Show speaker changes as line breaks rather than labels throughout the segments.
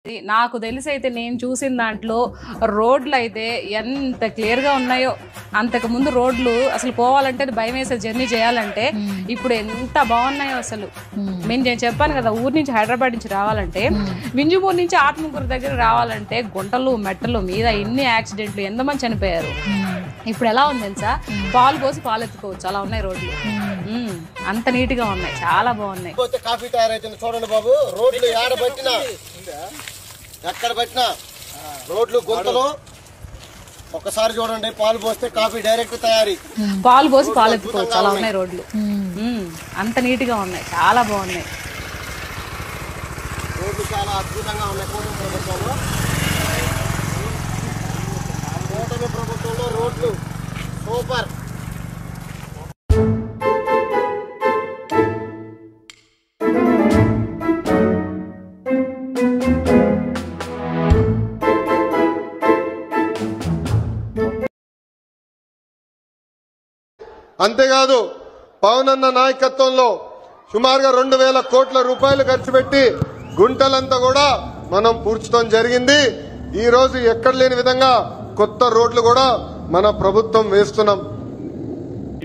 నాకు తెలిసి అయితే నేను చూసిన దాంట్లో రోడ్లు అయితే ఎంత క్లియర్గా ఉన్నాయో. అంతకు ముందు రోడ్లు అసలు పోవాలంటే భయం వేసే జర్నీ చేయాలంటే ఇప్పుడు ఎంత బాగున్నాయో అసలు. నేను చెప్పాను కదా, ఊరు నుంచి హైదరాబాద్ నుంచి రావాలంటే వింజమూరు నుంచి ఆత్మకూరు దగ్గర రావాలంటే గుంటలు మెట్టలు మీద ఇన్ని యాక్సిడెంట్లు, ఎంతమంది చనిపోయారు. ఇప్పుడు ఎలా ఉంది తెలుసా, పాలు పోసి పాలు ఎత్తుకోవచ్చు, అలా ఉన్నాయి రోడ్లు. అంత నీట్ గా ఉన్నాయి, చాలా బాగున్నాయి.
కాఫీ తయారైతుంది చూడండి బాబు. రోడ్లు ఏడ పట్టినా ఎక్కడ పట్టినా రోడ్లు గుంతలు. ఒక్కసారి చూడండి, పాలు పోస్తే కాఫీ డైరెక్ట్ తయారీ.
పాలు పోసి పాలు ఎత్తుకోవచ్చు, అలా ఉన్నాయి రోడ్లు. అంత నీట్ గా ఉన్నాయి, చాలా బాగున్నాయి
రోడ్లు, చాలా అద్భుతంగా ఉన్నాయి. కూటమి ప్రభుత్వంలో రోడ్లు సూపర్. అంతేకాదు పవన్ అన్న నాయకత్వంలో సుమారుగా 2000 కోట్ల రూపాయలు ఖర్చు పెట్టి గుంటలంతా కూడా మనం పూడ్చడం జరిగింది. ఈ రోజు ఎక్కడ లేని విధంగా కొత్త రోడ్లు కూడా మన ప్రభుత్వం వేస్తున్నాం.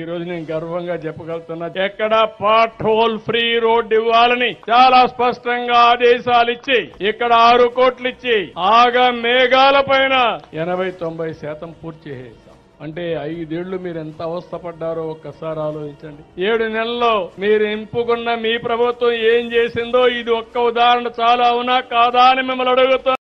ఈ రోజు నేను గర్వంగా చెప్పగలుగుతున్నా, ఎక్కడ పాట్ హోల్ ఫ్రీ రోడ్ ఇవ్వాలని చాలా స్పష్టంగా ఆదేశాలు ఇచ్చి ఇక్కడ 6 కోట్లు ఇచ్చి ఆగా మేఘాల పైన 80-90% పూర్తి చేసేసాం. అంటే 5 ఏళ్లు మీరు ఎంత అవస్థపడ్డారో ఒక్కసారి ఆలోచించండి. 7 నెలల్లో మీరు ఎంపుకున్న మీ ప్రభుత్వం ఏం చేసిందో ఇది ఒక్క ఉదాహరణ. చాలా అవునా కాదా అని మిమ్మల్ని అడుగుతాం.